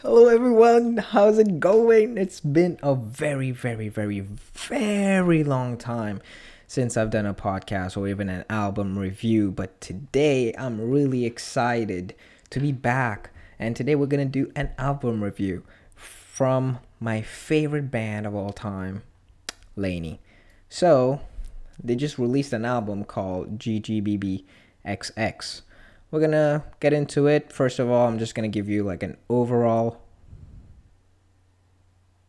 Hello everyone, how's it going? It's been a very long time since I've done a podcast or even an album review, but today I'm really excited to be back. And today we're going to do an album review from my favorite band of all time, Laney. So, they just released an album called GGBBXX. We're gonna get into it. First of all, I'm just gonna give you like an overall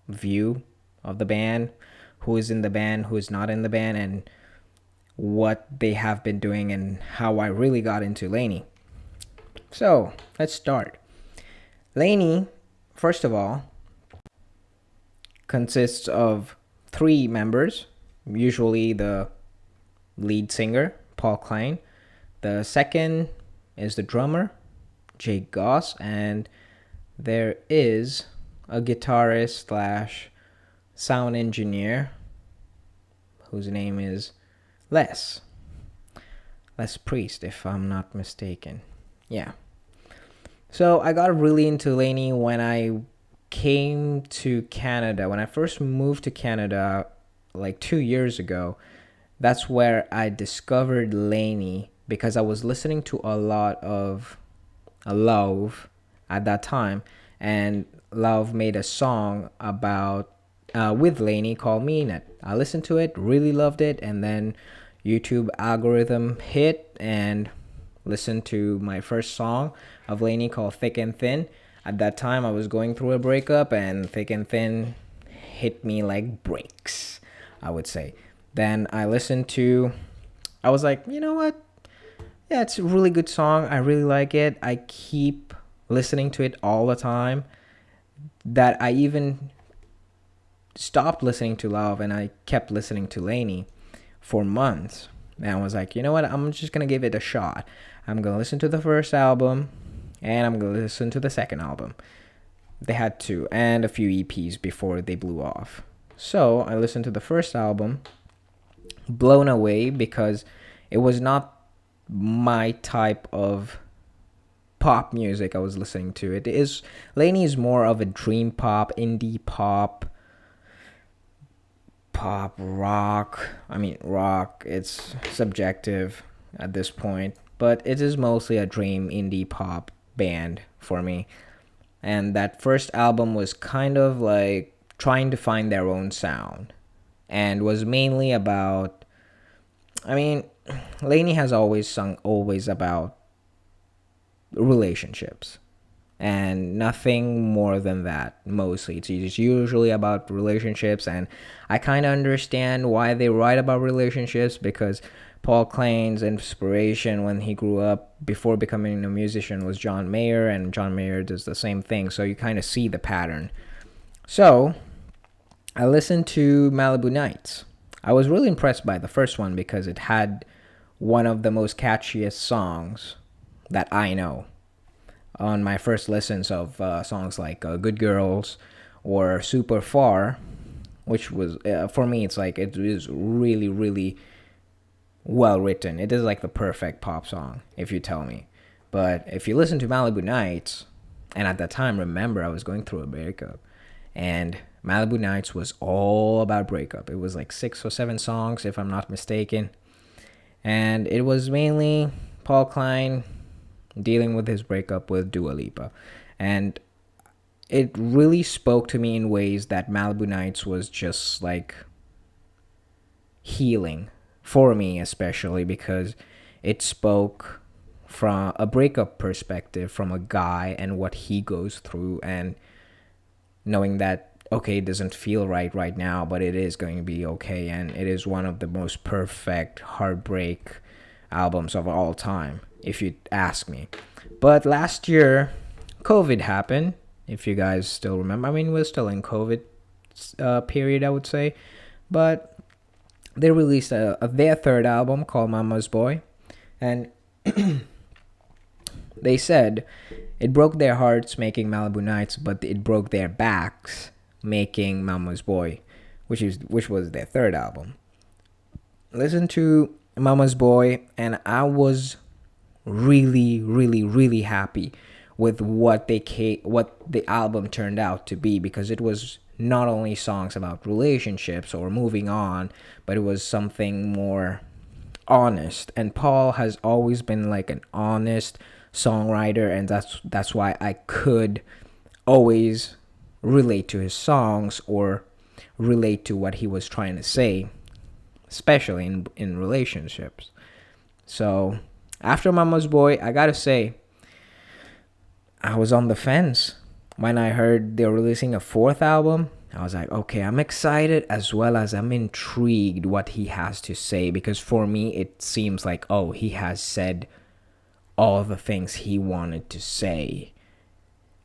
view of the band, who is in the band, who is not in the band, and what they have been doing and how I really got into Laney. So let's start. Laney, first of all, consists of three members, usually the lead singer, Paul Klein. The second is the drummer, Jake Goss, and there is a guitarist slash sound engineer whose name is Les Priest, if I'm not mistaken. Yeah. So I got really into Laney when I came to Canada. When I first moved to Canada like 2 years ago, that's where I discovered Laney because I was listening to a lot of Love at that time, and Love made a song about with Laney called Mean It. I listened to it, really loved it, and then YouTube algorithm hit and listened to my first song of Laney called Thick and Thin. At that time, I was going through a breakup, and Thick and Thin hit me like bricks, I would say. Then I was like, you know what? Yeah, it's a really good song. I really like it. I keep listening to it all the time. That I even stopped listening to Love and I kept listening to Laney for months. And I was like, you know what? I'm just going to give it a shot. I'm going to listen to the first album and I'm going to listen to the second album. They had two and a few EPs before they blew off. So I listened to the first album, blown away because it was not my type of pop music I was listening to. Laney is more of a dream pop, indie pop rock. I mean rock, it's subjective at this point, but it is mostly a dream indie pop band for me. And that first album was kind of like trying to find their own sound and was mainly about, I mean, Laney has always sung about relationships and nothing more than that. Mostly it's usually about relationships, and I kind of understand why they write about relationships because Paul Klein's inspiration when he grew up before becoming a musician was John Mayer, and John Mayer does the same thing, so you kind of see the pattern. So I listened to Malibu Nights. I was really impressed by the first one because it had one of the most catchiest songs that I know on my first listens of songs like Good Girls or Super Far, which was, for me, it's like it is really well written. It is like the perfect pop song, if you tell me. But if you listen to Malibu Nights, and at that time, remember, I was going through a breakup, and Malibu Nights was all about breakup. It was like 6 or 7 songs, if I'm not mistaken. And it was mainly Paul Klein dealing with his breakup with Dua Lipa. And it really spoke to me in ways that Malibu Nights was just like healing for me, especially because it spoke from a breakup perspective from a guy and what he goes through, and knowing that okay, it doesn't feel right now, but it is going to be okay, and it is one of the most perfect heartbreak albums of all time, if you ask me. But last year, COVID happened, if you guys still remember. I mean, we're still in COVID period, I would say. But they released their third album called Mama's Boy. And they said it broke their hearts making Malibu Nights, but it broke their backs making Mama's Boy, which was their third album. Listen to Mama's Boy, and I was really happy with what the album turned out to be, because it was not only songs about relationships or moving on, but it was something more honest. And Paul has always been like an honest songwriter, and that's why I could always relate to his songs or relate to what he was trying to say, especially in relationships. So after Mama's Boy, I gotta say, I was on the fence. When I heard they're releasing a fourth album, I was like, okay, I'm excited as well as I'm intrigued what he has to say, because for me it seems like, oh, he has said all the things he wanted to say.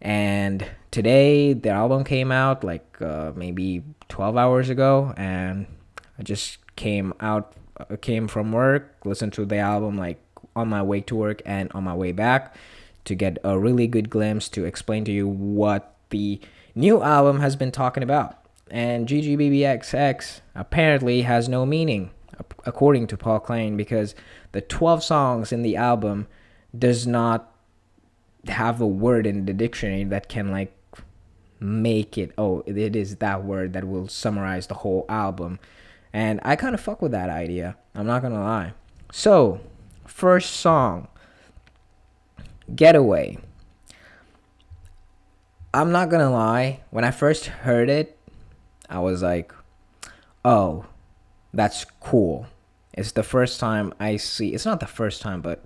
And today the album came out like maybe 12 hours ago, and I just came from work, listened to the album like on my way to work and on my way back, to get a really good glimpse to explain to you what the new album has been talking about. And GGBBXX apparently has no meaning, according to Paul Klein, because the 12 songs in the album does not have a word in the dictionary that can like make it, oh, it is that word that will summarize the whole album. And I kind of fuck with that idea, I'm not gonna lie. So first song, Getaway. I'm not gonna lie, when I first heard it, I was like, oh, that's cool. It's the first time I see, it's not the first time, but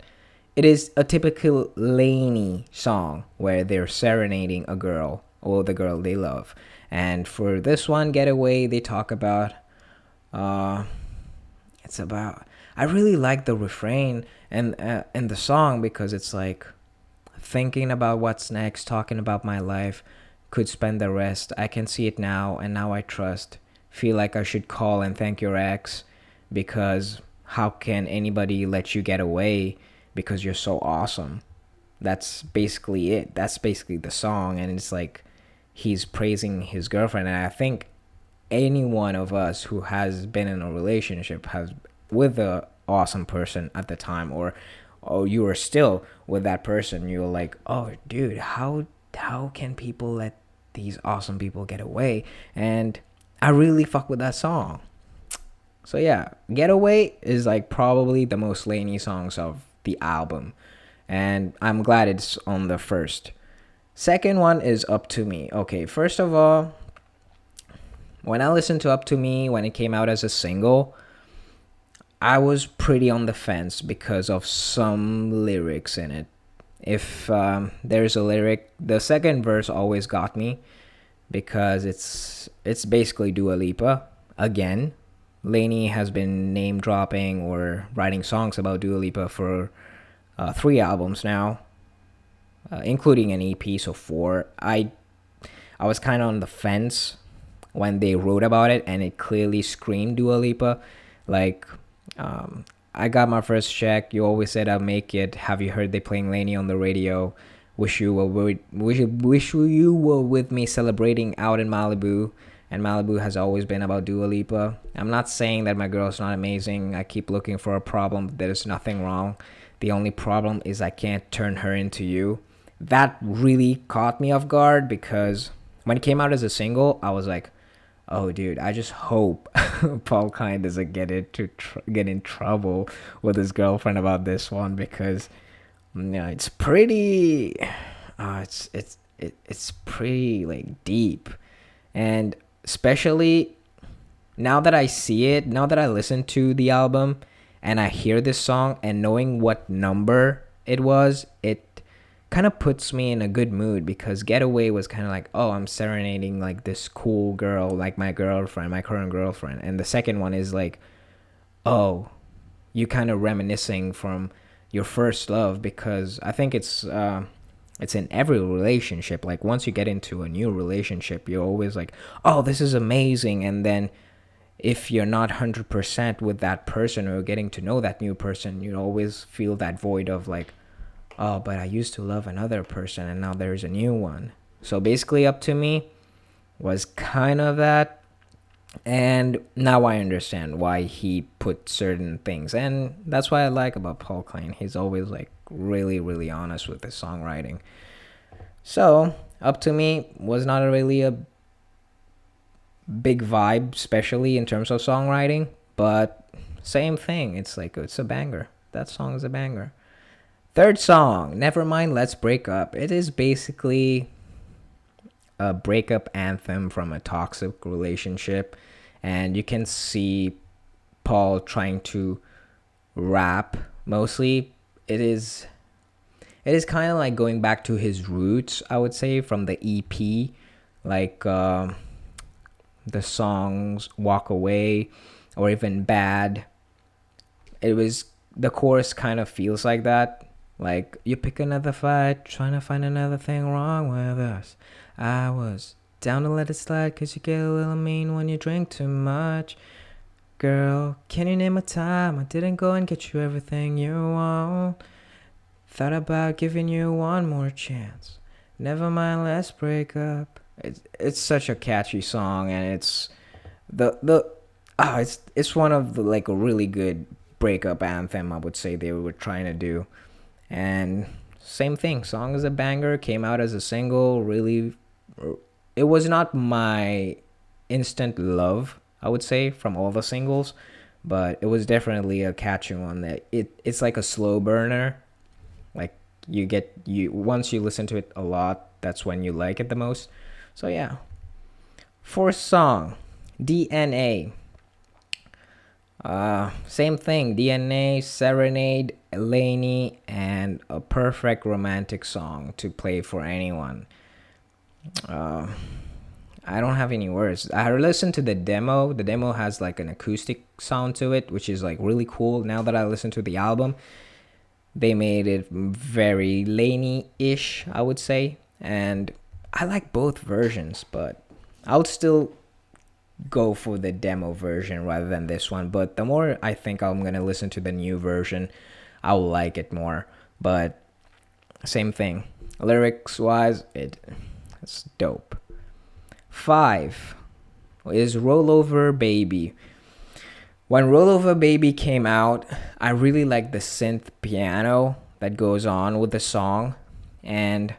it is a typical Laney song where they're serenading a girl or the girl they love. And for this one, Getaway, they talk about, it's about, I really like the refrain and the song, because it's like, thinking about what's next, talking about my life, could spend the rest. I can see it now, and now I trust. Feel like I should call and thank your ex, because how can anybody let you get away because you're so awesome? That's basically it. That's basically the song, and it's like he's praising his girlfriend. And I think any one of us who has been in a relationship has with a awesome person at the time, or you are still with that person, you're like, oh dude, how can people let these awesome people get away? And I really fuck with that song. So yeah, Getaway is like probably the most Laney songs of the album, and I'm glad it's on the first. Second one is Up to Me. Okay, first of all, when I listened to Up to Me when it came out as a single, I was pretty on the fence because of some lyrics in it. If there's a lyric, the second verse always got me, because it's basically Dua Lipa again. Laney has been name dropping or writing songs about Dua Lipa for 3 albums now, including an EP, so 4. I was kind of on the fence when they wrote about it, and it clearly screamed Dua Lipa. Like, I got my first check. You always said I'll make it. Have you heard they playing Laney on the radio? Wish you were with me celebrating out in Malibu. And Malibu has always been about Dua Lipa. I'm not saying that my girl's not amazing. I keep looking for a problem. There's nothing wrong. The only problem is I can't turn her into you. That really caught me off guard, because when it came out as a single, I was like, oh dude, I just hope Paul Klein doesn't get in trouble with his girlfriend about this one, because it's pretty it's pretty like deep. And especially now that I see it, now that I listen to the album and I hear this song, and knowing what number it was, it kind of puts me in a good mood, because Getaway was kind of like, oh, I'm serenading like this cool girl, like my girlfriend, my current girlfriend. And the second one is like, oh, you kind of reminiscing from your first love, because I think it's in every relationship. Like once you get into a new relationship, you're always like, oh, this is amazing. And then if you're not 100% with that person, or getting to know that new person, you always feel that void of like, oh, but I used to love another person and now there's a new one. So basically Up to Me was kind of that. And now I understand why he put certain things. And that's what I like about Paul Klein. He's always like really, really honest with his songwriting. So, Up to Me was not really a big vibe, especially in terms of songwriting, but same thing. It's like it's a banger. That song is a banger. Third song, Nevermind, Let's Break Up. It is basically a breakup anthem from a toxic relationship, and you can see Paul trying to rap mostly. It is kind of like going back to his roots, I would say, from the EP, like the songs Walk Away or even Bad. It was the chorus kind of feels like that. Like, you pick another fight, trying to find another thing wrong with us. I was down to let it slide, 'cause you get a little mean when you drink too much. Girl, can you name a time I didn't go and get you everything you want? Thought about giving you one more chance. Never mind, let's break up. It's such a catchy song, and the it's one of the like a really good breakup anthem, I would say they were trying to do. And same thing, song is a banger, came out as a single. Really, it was not my instant love, I would say, from all the singles, but it was definitely a catchy one. That it's like a slow burner. Like, you once you listen to it a lot, that's when you like it the most. So yeah. Fourth song, DNA. Same thing, DNA, Serenade, Laney, and a perfect romantic song to play for anyone. Uh, I don't have any words. I listened to the demo. The demo has like an acoustic sound to it, which is like really cool. Now that I listen to the album, they made it very Laney-ish, I would say. And I like both versions, but I would still go for the demo version rather than this one. But the more I think I'm gonna listen to the new version, I'll like it more. But same thing, lyrics wise, it's dope. 5 is Rollover Baby. When Rollover Baby came out, I really liked the synth piano that goes on with the song. And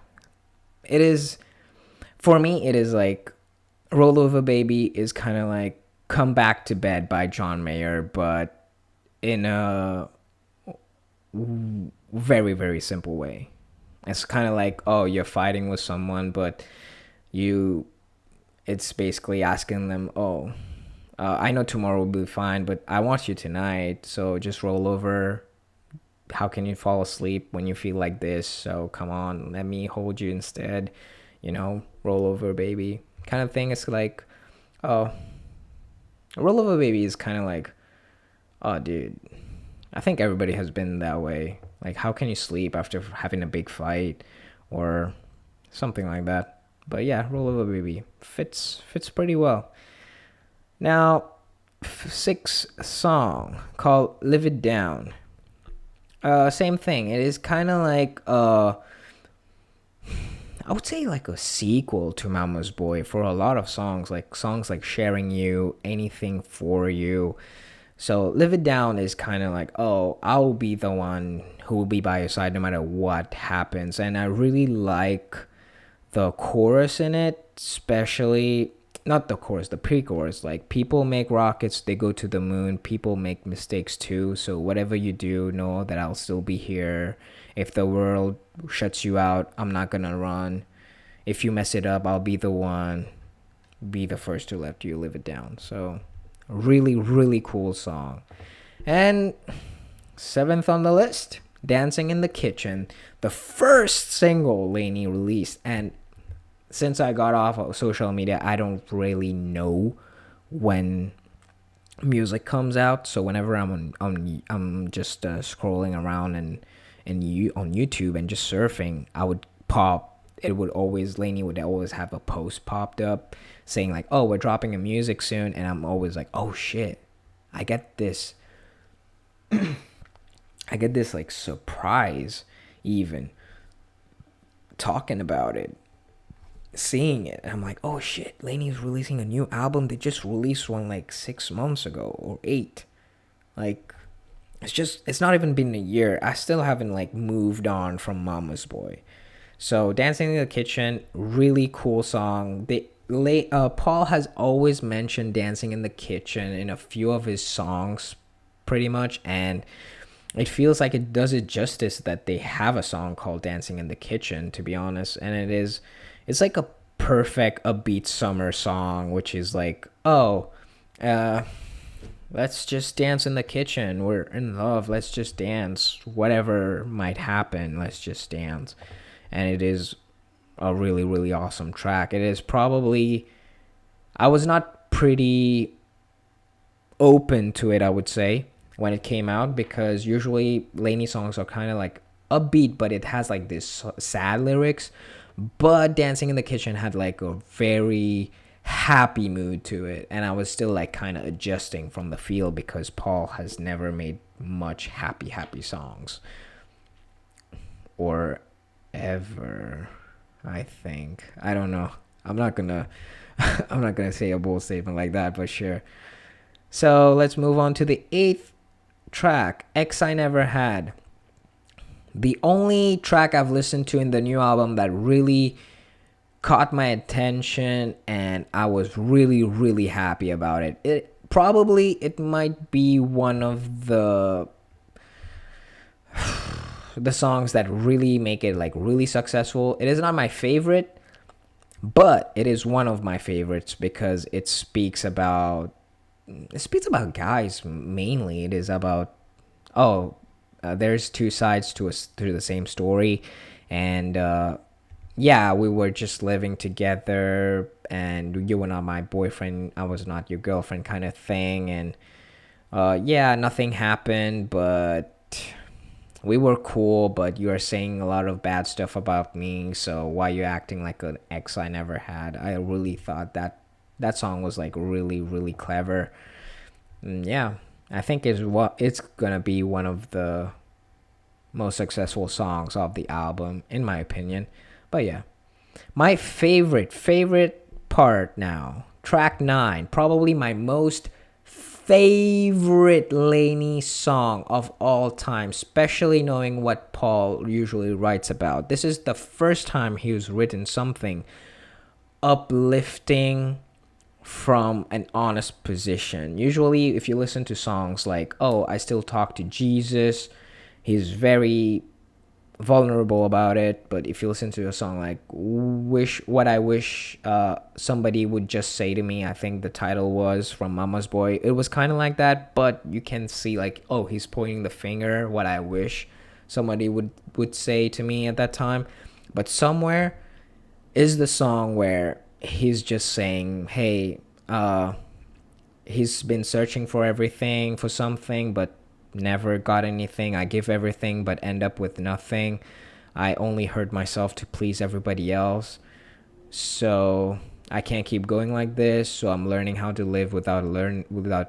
it is, for me, it is like Rollover Baby is kind of like Come Back to Bed by John Mayer, but in a very, very simple way. It's kind of like, oh, you're fighting with someone, but you, it's basically asking them, oh, I know tomorrow will be fine, but I want you tonight, so just roll over. How can you fall asleep when you feel like this? So come on, let me hold you instead. Roll over, baby. Kind of thing. It's like, oh, roll over, baby is kind of like, oh, dude, I think everybody has been that way. Like, how can you sleep after having a big fight or something like that? But yeah, roll over, baby fits pretty well. Now, sixth song called Live It Down. Same thing. It is kind of like I would say like a sequel to Mama's Boy for a lot of songs like Sharing You, Anything for You. So Live It Down is kind of like, oh, I'll be the one who will be by your side no matter what happens. And I really like the chorus in it, especially not the chorus, the pre-chorus. Like, people make rockets, they go to the moon. People make mistakes too. So whatever you do, know that I'll still be here. If the world shuts you out, I'm not gonna run. If you mess it up, I'll be the one. Be the first to let you live it down. So really, really cool song. And seventh on the list, Dancing in the Kitchen, the first single Laney released. And since I got off of social media, I don't really know when music comes out. So whenever I'm just scrolling around and on YouTube and just surfing, I would pop. It would always Laney would always have a post popped up saying like, "Oh, we're dropping a music soon," and I'm always like, "Oh shit!" I get this. I get this like surprise, even talking about it, seeing it, and I'm like, oh shit, Laney's releasing a new album. They just released one like 6 months ago or 8. Like, it's not even been a year. I still haven't like moved on from Mama's Boy. So Dancing in the Kitchen, really cool song. Paul has always mentioned Dancing in the Kitchen in a few of his songs, pretty much, and it feels like it does it justice that they have a song called Dancing in the Kitchen, to be honest. And it's like a perfect upbeat summer song, which is like, oh, uh let's just dance in the kitchen, we're in love, let's just dance, whatever might happen, let's just dance. And it is a really, really awesome track. It is probably, I was not pretty open to it, I would say, when it came out, because usually Laney songs are kind of like upbeat, but it has like this sad lyrics. But Dancing in the Kitchen had like a very happy mood to it, and I was still like kind of adjusting from the feel, because Paul has never made much happy songs, or ever, I think. I don't know. I'm not gonna I'm not gonna say a bold statement like that, but sure. So let's move on to the eighth track, X I Never Had. The only track I've listened to in the new album that really caught my attention, and I was really, really happy about it. It might be one of the songs that really make it like really successful. It is not my favorite, but it is one of my favorites because it speaks about guys mainly. It is about, oh, there's two sides to the same story, and yeah, we were just living together, and you were not my boyfriend, I was not your girlfriend, kind of thing. And yeah, nothing happened, but we were cool, but you are saying a lot of bad stuff about me, so why you acting like an ex I never had? I really thought that song was like really, really clever. Yeah, I think it's gonna be one of the most successful songs of the album, in my opinion. But yeah, my favorite part now, track 9, probably my most favorite Laney song of all time, especially knowing what Paul usually writes about. This is the first time he's written something uplifting from an honest position. Usually, if you listen to songs like, oh, I Still Talk to Jesus, he's very vulnerable about it. But if you listen to a song like I Wish Somebody Would Just Say to Me, I think the title was, from Mama's Boy, it was kind of like that, but you can see like, oh, he's pointing the finger, what I wish somebody would say to me at that time. But Somewhere is the song where he's just saying, hey, he's been searching for everything, for something, but never got anything. I give everything but end up with nothing. I only hurt myself to please everybody else. So I can't keep going like this. So I'm learning how to live without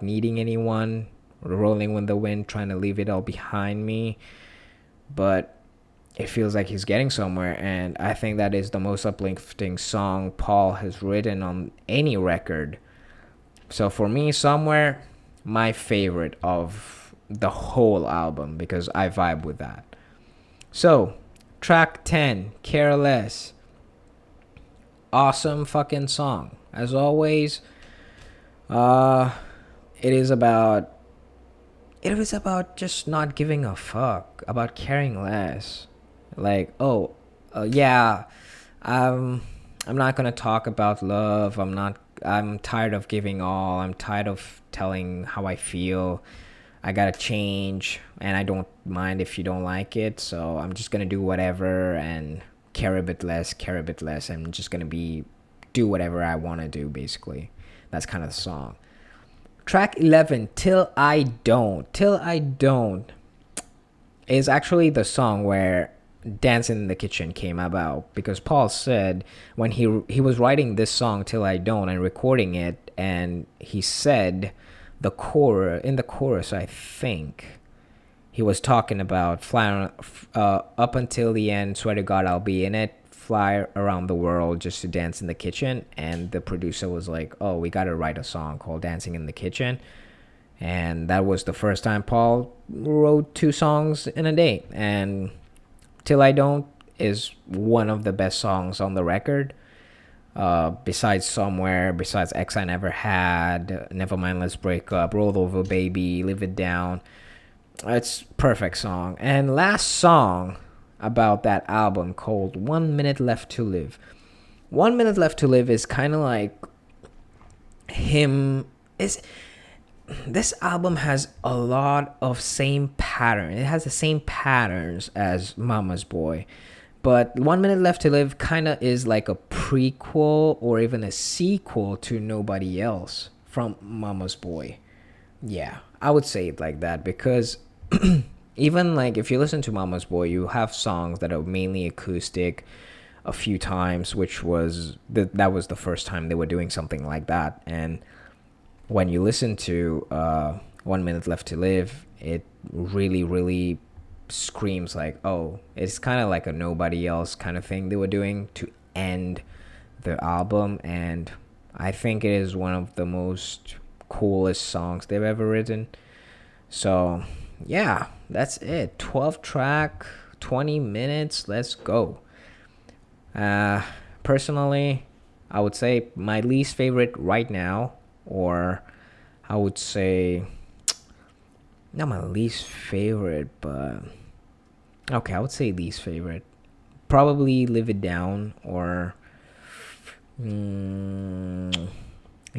needing anyone. Rolling with the wind, trying to leave it all behind me. But it feels like he's getting somewhere, and I think that is the most uplifting song Paul has written on any record. So for me, Somewhere, my favorite of the whole album, because I vibe with that. So, track 10, Careless. Awesome fucking song. As always, it is about just not giving a fuck, about caring less. Like, oh, yeah, I'm not gonna talk about love. I'm tired of giving all. I'm tired of telling how I feel. I gotta change, and I don't mind if you don't like it. So I'm just gonna do whatever and care a bit less. I'm just gonna do whatever I want to do. Basically, that's kind of the song. Track 11, Till I Don't, is actually the song where Dancing in the Kitchen came about, because Paul said when he was writing this song Till I Don't and recording it, and he said the chorus, I think he was talking about flying up until the end, swear to God I'll be in it, fly around the world just to dance in the kitchen. And the producer was like, oh, we gotta write a song called Dancing in the Kitchen. And that was the first time Paul wrote 2 songs in a day. And Till I Don't, is one of the best songs on the record. Besides Somewhere, besides X I Never Had, Nevermind, Let's Break Up, Roll Over Baby, Live It Down. It's perfect song. And last song about that album called 1 Minute Left to Live. 1 Minute Left to Live is kind of like him. This album has a lot of same pattern. It has the same patterns as Mama's Boy. But 1 Minute Left to Live kind of is like a prequel or even a sequel to Nobody Else from Mama's Boy. Yeah, I would say it like that because even like if you listen to Mama's Boy, you have songs that are mainly acoustic a few times, which was that was the first time they were doing something like that. And when you listen to 1 Minute Left to Live, it really, really screams like, oh, it's kind of like a Nobody Else kind of thing they were doing to end the album. And I think it is one of the most coolest songs they've ever written. So yeah, that's it. 12 track, 20 minutes. Let's go. Personally, I would say my least favorite right now, or I would say not my least favorite, but okay, I would say least favorite. Probably Live It Down or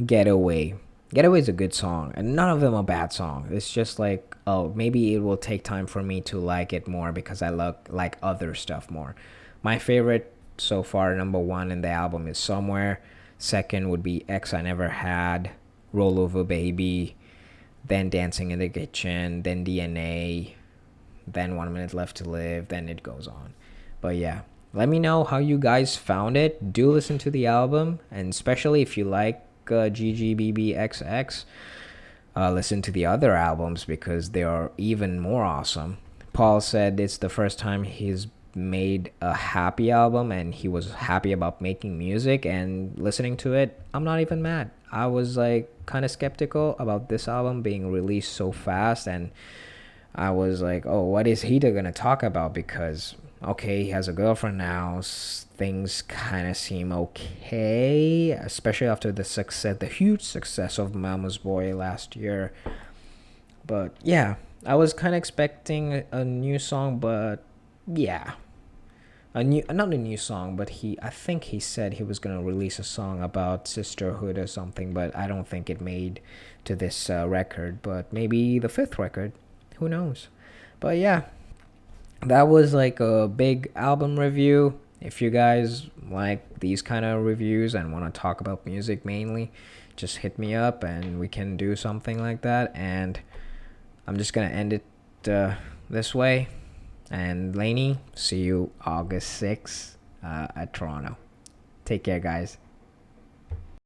Getaway. Getaway is a good song, and none of them are bad songs. It's just like, oh, maybe it will take time for me to like it more because I like other stuff more. My favorite so far, number one in the album, is Somewhere. Second would be X I Never Had, Roll Over Baby, then Dancing in the Kitchen, then DNA, then 1 Minute Left to Live, then it goes on. But yeah, let me know how you guys found it. Do listen to the album, and especially if you like GGBBXX, listen to the other albums because they are even more awesome. Paul said it's the first time he's made a happy album and he was happy about making music, and listening to it, I'm not even mad. I was like kind of skeptical about this album being released so fast, and I was like, oh, what is he gonna talk about? Because okay, he has a girlfriend now, things kind of seem okay, especially after the huge success of Mama's Boy last year. But yeah, I was kind of expecting a new song, but yeah, not a new song, but I think he said he was gonna release a song about sisterhood or something, but I don't think it made to this record. But maybe the fifth record, who knows? But yeah, that was like a big album review. If you guys like these kind of reviews and want to talk about music mainly, just hit me up and we can do something like that. And I'm just gonna end it this way. And Laney, see you August 6th at Toronto. Take care, guys.